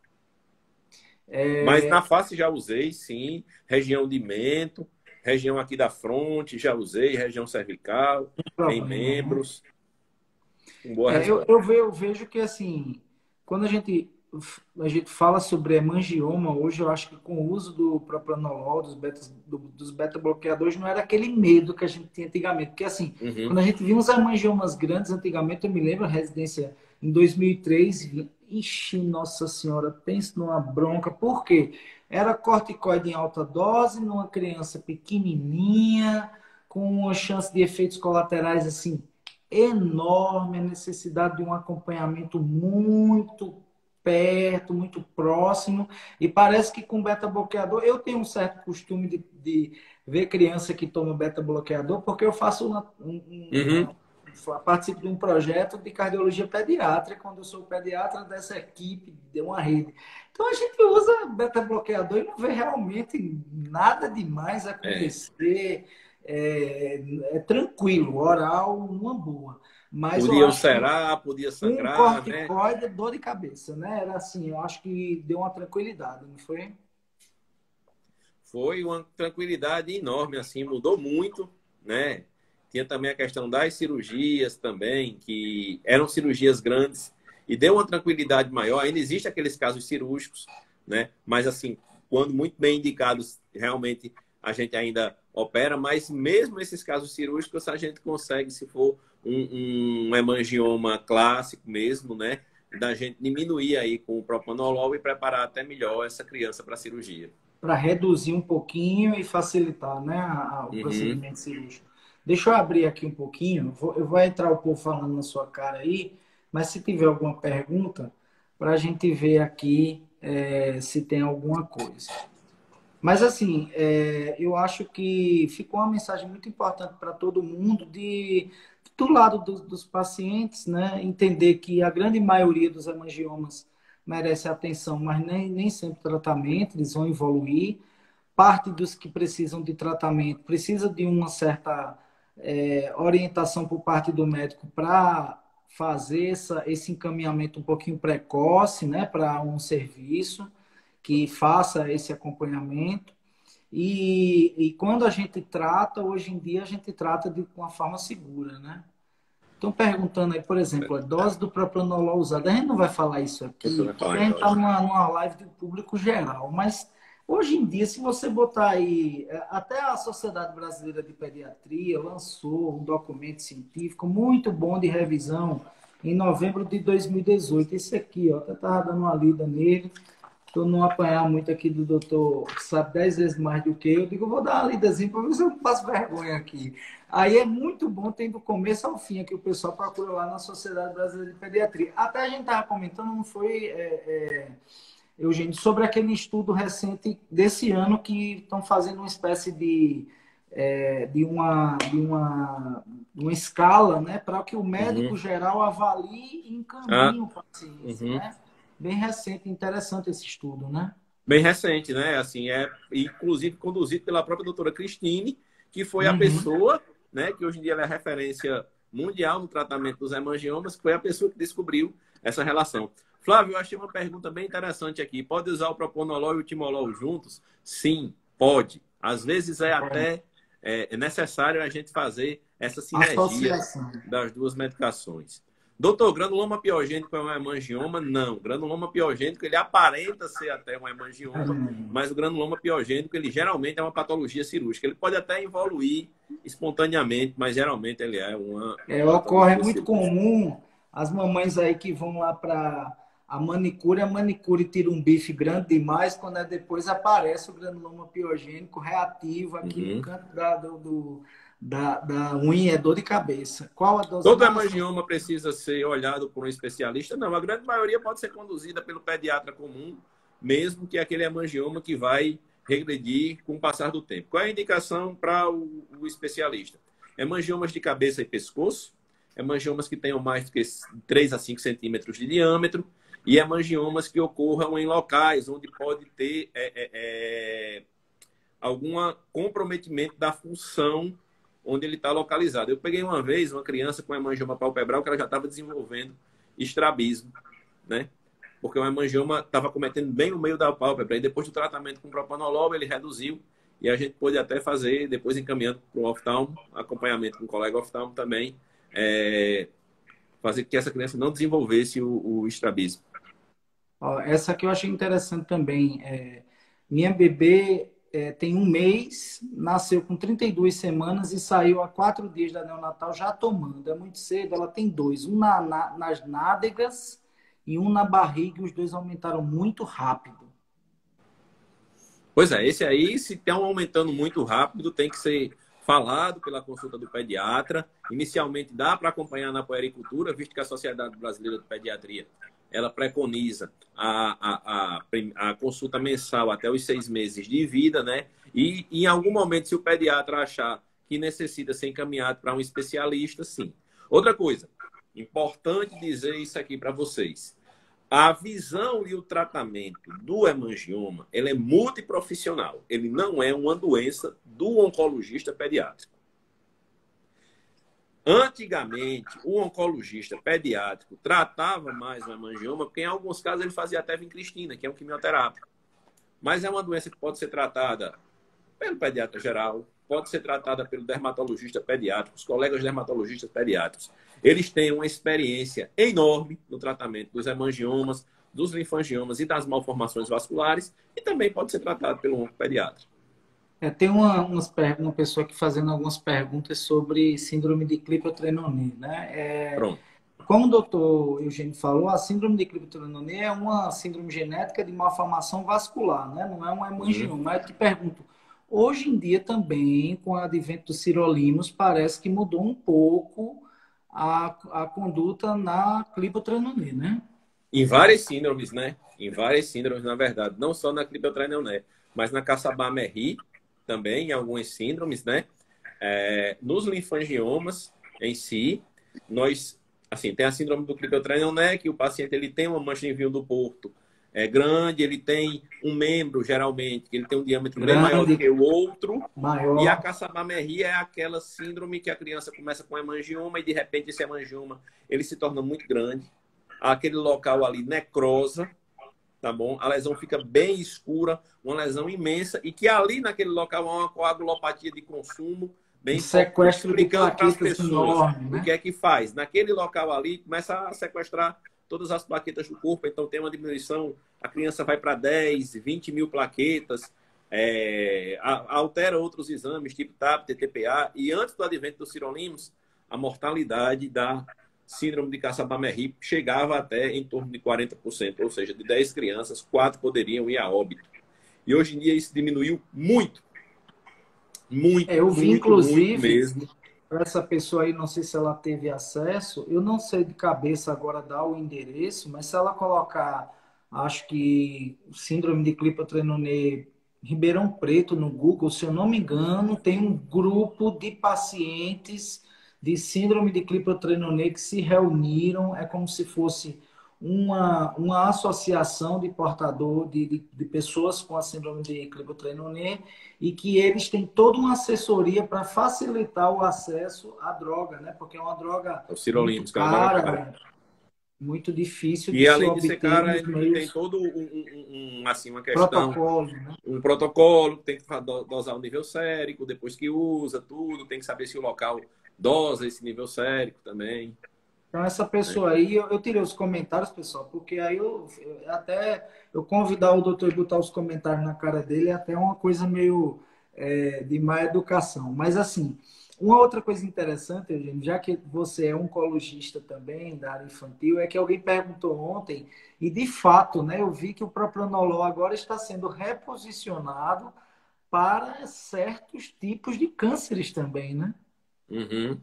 Mas
É,
na face já usei, sim. Região de mento, região aqui da fronte, já usei, região cervical, em
problema, né?
membros, com boa resposta.
Eu vejo que, assim, quando a gente fala sobre hemangioma, hoje eu acho que com o uso do propranolol, dos beta-bloqueadores, não era aquele medo que a gente tinha antigamente. Porque, assim,
Uhum.
quando a gente via uns hemangiomas grandes, antigamente, eu me lembro, a residência em 2003, ixi, nossa senhora, pensa numa bronca. Por quê? Era corticoide em alta dose, numa criança pequenininha, com uma chance de efeitos colaterais, assim, enorme, a necessidade de um acompanhamento muito perto, muito próximo, e parece que com beta-bloqueador, eu tenho um certo costume de ver criança que toma beta-bloqueador, porque eu faço
Uhum.
participo de um projeto de cardiologia pediátrica, quando eu sou pediatra dessa equipe, de uma rede. Então a gente usa beta-bloqueador e não vê realmente nada demais
É.
acontecer. É tranquilo, oral, uma boa. Mas eu
Podia
acho que
ulcerar, podia
um
sangrar, né?
corticoide é dor de cabeça, né? Era assim, eu acho que deu uma tranquilidade, não foi?
Foi uma tranquilidade enorme, assim, mudou muito, né? Tinha também a questão das cirurgias também, que eram cirurgias grandes e deu uma tranquilidade maior. Ainda existe aqueles casos cirúrgicos, né? Mas assim, quando muito bem indicados, realmente a gente ainda opera, mas mesmo esses casos cirúrgicos a gente consegue, se for um hemangioma clássico mesmo, né? Da gente diminuir aí com o propanolol e preparar até melhor essa criança para a cirurgia.
Para reduzir um pouquinho e facilitar, né, o
Uhum.
procedimento cirúrgico. Deixa eu abrir aqui um pouquinho, eu vou entrar o povo falando na sua cara aí, mas se tiver alguma pergunta, para a gente ver aqui se tem alguma coisa. Mas, assim, eu acho que ficou uma mensagem muito importante para todo mundo do lado dos pacientes, né? Entender que a grande maioria dos hemangiomas merece atenção, mas nem sempre tratamento, eles vão evoluir. Parte dos que precisam de tratamento precisa de uma certa orientação por parte do médico para fazer esse encaminhamento um pouquinho precoce, né, para um serviço que faça esse acompanhamento. E quando a gente trata, hoje em dia, a gente trata de uma forma segura, né? Estão perguntando aí, por exemplo, a dose do propranolol usada. A gente não vai falar isso
Você
aqui,
vai
porque
falar
a
em
gente está
dose.
numa live de público geral, mas hoje em dia, se você botar aí, até a Sociedade Brasileira de Pediatria lançou um documento científico muito bom de revisão em novembro de 2018. Esse aqui, ó, até estava dando uma lida nele. Para não apanhar muito aqui do doutor, que sabe 10 vezes mais do que eu, digo, vou dar uma lidazinha para ver se eu não passo vergonha aqui. Aí é muito bom, tem do começo ao fim aqui, o pessoal procura lá na Sociedade Brasileira de Pediatria. Até a gente estava comentando, não foi, Eugênio, sobre aquele estudo recente desse ano que estão fazendo uma espécie de uma escala, né, para que o médico
Uhum.
geral avalie e
Ah,
encaminhe o paciente,
uhum.
né? Bem recente, interessante esse estudo, né?
Bem recente, né? Assim, inclusive conduzido pela própria doutora Cristine, que foi a
Uhum.
pessoa, né, que hoje em dia ela é referência mundial no tratamento dos hemangiomas, que foi a pessoa que descobriu essa relação. Flávio, eu achei uma pergunta bem interessante aqui. Pode usar o propanolol e o timolol juntos? Sim, pode. Às vezes é até necessário a gente fazer essa sinergia
Associação.
das duas medicações. Doutor, granuloma piogênico é um hemangioma? Não. Granuloma piogênico, ele aparenta ser até um hemangioma, mas o granuloma piogênico, ele geralmente é uma patologia cirúrgica. Ele pode até evoluir espontaneamente, mas geralmente ele é uma
Ocorre, é
patologia
muito
cirúrgica.
comum as mamães aí que vão lá para a manicure tira um bife grande demais, quando depois aparece o granuloma piogênico reativo aqui no
Uhum.
canto da unha, é dor de cabeça. Qual a dose
Todo
mais?
hemangioma precisa ser olhado por um especialista? Não, a grande maioria pode ser conduzida pelo pediatra comum, mesmo que aquele hemangioma que vai regredir com o passar do tempo. Qual é a indicação para o especialista? Hemangiomas de cabeça e pescoço, hemangiomas que tenham mais do que 3 a 5 centímetros de diâmetro e hemangiomas que ocorram em locais onde pode ter algum comprometimento da função onde ele está localizado. Eu peguei uma vez uma criança com hemangioma palpebral que ela já estava desenvolvendo estrabismo, né? Porque o hemangioma estava cometendo bem no meio da pálpebra. E depois do tratamento com propanolol, ele reduziu e a gente pôde até fazer, depois encaminhando para o oftalmo, acompanhamento com o colega oftalmo também, fazer que essa criança não desenvolvesse o estrabismo.
Ó, essa aqui eu achei interessante também. Minha bebê tem um mês, nasceu com 32 semanas e saiu há 4 dias da neonatal já tomando. É muito cedo, ela tem dois, um nas nádegas e um na barriga, e os dois aumentaram muito rápido.
Pois é, esse aí, se estão aumentando muito rápido, tem que ser falado pela consulta do pediatra. Inicialmente dá para acompanhar na puericultura, visto que a Sociedade Brasileira de Pediatria ela preconiza a consulta mensal até os 6 meses de vida, né? E em algum momento, se o pediatra achar que necessita ser encaminhado para um especialista, sim. Outra coisa, importante dizer isso aqui para vocês. A visão e o tratamento do hemangioma, ele é multiprofissional. Ele não é uma doença do oncologista pediátrico. Antigamente, o oncologista pediátrico tratava mais o hemangioma, porque em alguns casos ele fazia até vincristina, que é um quimioterápico. Mas é uma doença que pode ser tratada pelo pediatra geral, pode ser tratada pelo dermatologista pediátrico, os colegas dermatologistas pediátricos. Eles têm uma experiência enorme no tratamento dos hemangiomas, dos linfangiomas e das malformações vasculares, e também pode ser tratado pelo oncopediatra.
Tem uma pessoa aqui fazendo algumas perguntas sobre síndrome de Klippel-Trenaunay, né?
Pronto.
Como o doutor Eugênio falou, a síndrome de Klippel-Trenaunay é uma síndrome genética de malformação vascular, né? Não é um
Uhum.
hemangioma. Mas eu te pergunto, hoje em dia também, com o advento dos sirolimus, parece que mudou um pouco a conduta na Klippel-Trenaunay, né?
Em várias síndromes, né? Em várias síndromes, na verdade. Não só na Klippel-Trenaunay. mas na Cassabá-Merri também, em algumas síndromes, né? Nos linfangiomas em si, nós, assim, tem a síndrome do Klippel-Trenaunay, né? Que o paciente ele tem uma mancha em vinho do Porto grande, ele tem um membro, geralmente, que ele tem um diâmetro bem maior do
Grande,
que o outro. E a
maior.
Cassabá-Merri é aquela síndrome que a criança começa com hemangioma e, de repente, esse hemangioma ele se torna muito grande. Aquele local ali necrosa, tá bom? A lesão fica bem escura, uma lesão imensa, e que ali naquele local há uma coagulopatia de consumo
Um
bem importante.
sequestro de
Explicando para as
plaquetas
pessoas
enorme,
o
né?
que é que faz. Naquele local ali, começa a sequestrar todas as plaquetas do corpo, então tem uma diminuição, a criança vai para 10, 20 mil plaquetas, altera outros exames, tipo TAP, TTPA, e antes do advento dos sirolimus, a mortalidade da síndrome de Cassabá-Merri chegava até em torno de 40%, ou seja, de 10 crianças, 4 poderiam ir a óbito. E hoje em dia isso diminuiu muito, muito,
Eu vi,
muito, muito
inclusive,
mesmo.
para essa pessoa aí, não sei se ela teve acesso, eu não sei de cabeça agora dar o endereço, mas se ela colocar, acho que síndrome de Klippel-Trenaunay Ribeirão Preto no Google, se eu não me engano, tem um grupo de pacientes de síndrome de Klippel-Trenaunay que se reuniram, é como se fosse uma associação de portador de pessoas com a síndrome de Klippel-Trenaunay e que eles têm toda uma assessoria para facilitar o acesso à droga, né? Porque é uma droga
O
muito
sirolimus, que é uma droga cara.
cara, muito difícil de
E
se
além de ser
obter
cara,
nos
ele tem
meios
todo assim, uma questão,
protocolo, né?
um protocolo, tem que dosar o nível sérico, depois que usa tudo, tem que saber se o local dosa esse nível sérico também.
Então, essa
Né?
pessoa aí, eu tirei os comentários, pessoal, porque aí até eu convidar o doutor e botar os comentários na cara dele é até uma coisa meio de má educação. Mas, assim, uma outra coisa interessante, Eugênio, já que você é oncologista também da área infantil, é que alguém perguntou ontem, e de fato, né, eu vi que o propranolol agora está sendo reposicionado para certos tipos de cânceres também, né?
Uhum.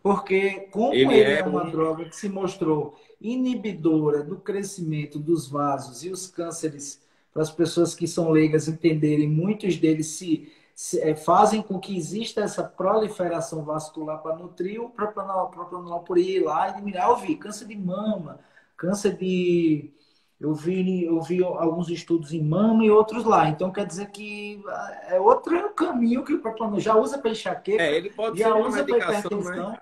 Porque, como
Ele
ele
é
é uma
um.
droga que se mostrou inibidora do crescimento dos vasos e os cânceres, para as pessoas que são leigas entenderem, muitos deles fazem com que exista essa proliferação vascular para nutrir o propranolol por ir lá e diminuir. Eu vi câncer de mama, câncer de. Eu vi alguns estudos em mama e outros lá. Então, quer dizer que é outro caminho que o propranolol já usa para enxaqueca,
Ele pode ser
já
uma
usa para
medicação, né?
hipertensão,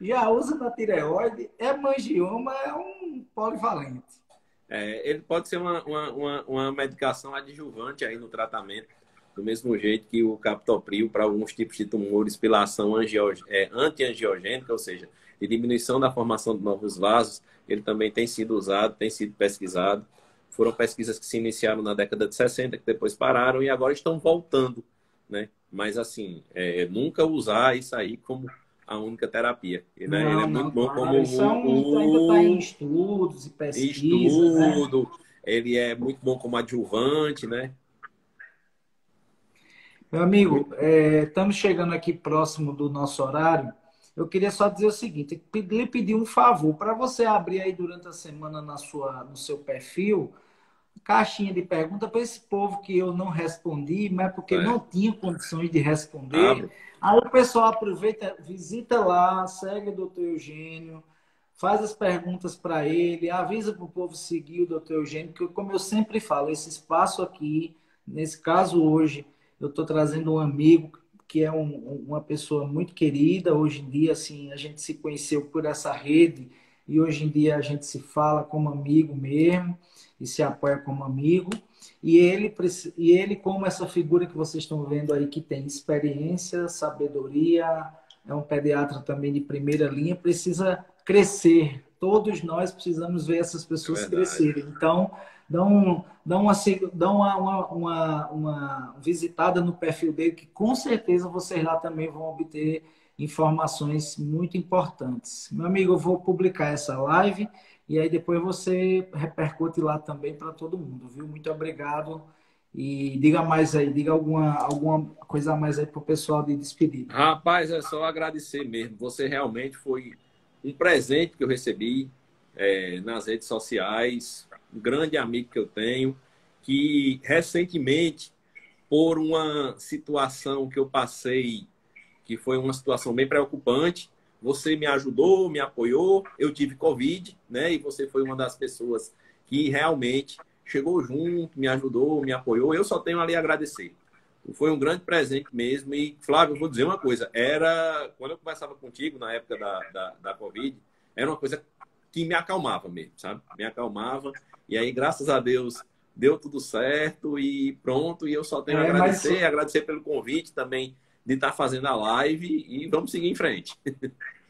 já usa na tireoide, hemangioma é um polivalente.
Ele pode ser uma medicação adjuvante aí no tratamento, do mesmo jeito que o captopril para alguns tipos de tumores pela ação anti-angiogênica, ou seja, de diminuição da formação de novos vasos, ele também tem sido usado, tem sido pesquisado. Foram pesquisas que se iniciaram na década de 60, que depois pararam e agora estão voltando, né? Mas, assim, nunca usar isso aí como a única terapia. Ele é
Não,
muito
não,
bom como
claro. Isso ainda está em estudos e pesquisas, né?
estudo, ele é muito bom como adjuvante, né?
Meu amigo,
Muito.
estamos chegando aqui próximo do nosso horário. Eu queria só dizer o seguinte, lhe pedir um favor, para você abrir aí durante a semana no seu perfil, caixinha de pergunta para esse povo que eu não respondi, mas porque não
É,
tinha condições de responder.
abro.
Aí o pessoal aproveita, visita lá, segue o doutor Eugênio, faz as perguntas para ele, avisa para o povo seguir o doutor Eugênio, que como eu sempre falo, esse espaço aqui, nesse caso hoje, eu estou trazendo um amigo que é uma pessoa muito querida. Hoje em dia, assim, a gente se conheceu por essa rede e hoje em dia a gente se fala como amigo mesmo e se apoia como amigo. E ele, como essa figura que vocês estão vendo aí, que tem experiência, sabedoria, é um pediatra também de primeira linha, precisa crescer. Todos nós precisamos ver essas
É
pessoas
verdade.
crescerem. Então, dá uma visitada no perfil dele, que com certeza vocês lá também vão obter informações muito importantes. Meu amigo, eu vou publicar essa live e aí depois você repercute lá também para todo mundo, viu? Muito obrigado. E diga mais aí, diga alguma coisa a mais aí para o pessoal de despedida.
Rapaz, é só agradecer mesmo. Você realmente foi um presente que eu recebi nas redes sociais, um grande amigo que eu tenho, que recentemente por uma situação que eu passei, que foi uma situação bem preocupante. Você me ajudou, me apoiou. Eu tive Covid, né? E você foi uma das pessoas que realmente chegou junto, me ajudou, me apoiou. Eu só tenho ali a agradecer. Foi um grande presente mesmo. E, Flávio, eu vou dizer uma coisa. Quando eu conversava contigo, na época da Covid, era uma coisa que me acalmava mesmo, sabe? Me acalmava. E aí, graças a Deus, deu tudo certo e pronto. E eu só tenho a agradecer. Agradecer pelo convite também de estar fazendo a live. E vamos seguir em frente.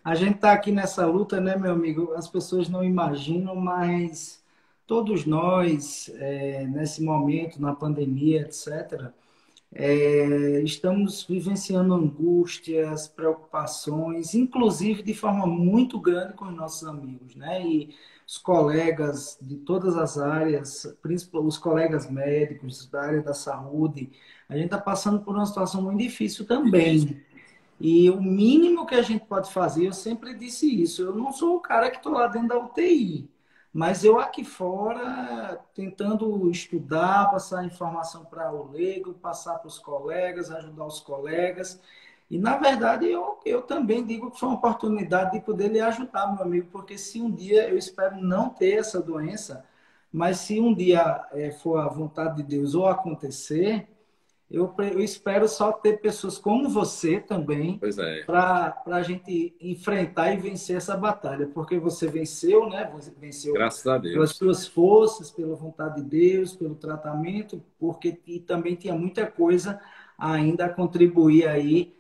A gente está aqui nessa luta, né, meu amigo? As pessoas não imaginam, mas todos nós, nesse momento, na pandemia, etc., estamos vivenciando angústias, preocupações, inclusive de forma muito grande com os nossos amigos, né? E os colegas de todas as áreas, principalmente os colegas médicos da área da saúde, a gente está passando por uma situação muito difícil também. E o mínimo que a gente pode fazer, eu sempre disse isso, eu não sou o cara que estou lá dentro da UTI, mas eu aqui fora, tentando estudar, passar informação para o leigo, passar para os colegas, ajudar os colegas. E, na verdade, eu também digo que foi uma oportunidade de poder lhe ajudar, meu amigo, porque se um dia, eu espero não ter essa doença, mas se um dia for a vontade de Deus ou acontecer, eu espero só ter pessoas como você também
Pois é.
para a gente enfrentar e vencer essa batalha, porque você venceu, né? Você venceu
Graças a
pelas
Deus.
suas forças, pela vontade de Deus, pelo tratamento, porque e também tinha muita coisa ainda a contribuir aí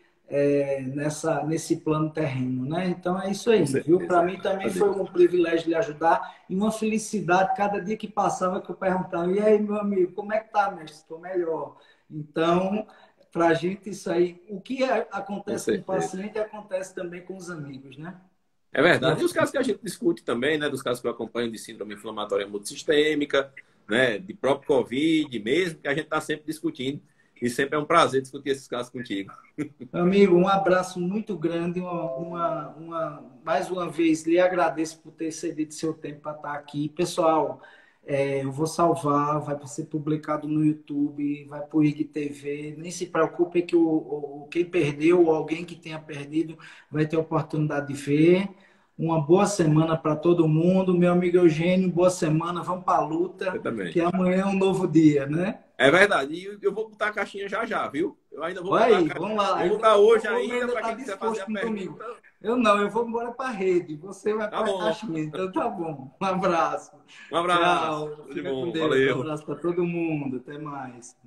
nesse plano terreno, né? Então é isso aí,
Com
viu? Para
certeza.
mim também foi um privilégio lhe ajudar e uma felicidade cada dia que passava que eu perguntava: e aí, meu amigo, como é que tá, mestre? Estou melhor. Então, para a gente, isso aí, o que
Com
acontece com o
certeza.
paciente acontece também com os amigos, né?
É verdade. E os casos que a gente discute também, né? Dos casos que eu acompanho de síndrome inflamatória multissistêmica, né? De próprio Covid, mesmo, que a gente está sempre discutindo. E sempre é um prazer discutir esses casos contigo.
Meu amigo, um abraço muito grande. Mais uma vez, lhe agradeço por ter cedido seu tempo para estar aqui. Pessoal, eu vou salvar, vai ser publicado no YouTube, vai para o IGTV. Nem se preocupe que quem perdeu ou alguém que tenha perdido vai ter a oportunidade de ver. Uma boa semana para todo mundo. Meu amigo Eugênio, boa semana. Vamos para a luta,
Eu também.
que amanhã é um novo dia, né?
É verdade. E eu vou botar a caixinha já já, viu? Eu ainda vou
Olha
botar a
aí,
caixinha.
vamos lá.
Vou botar hoje
O homem
ainda,
ainda
para
está
quem quiser fazer a
disposto comigo.
pergunta.
Eu não, eu vou embora para a rede. Você vai
Tá
para a
bom.
caixinha. Então tá bom. Um abraço.
Um abraço.
Tchau.
Tudo de
Fica com
bom.
Deus. Um
Valeu.
abraço para todo mundo. Até mais.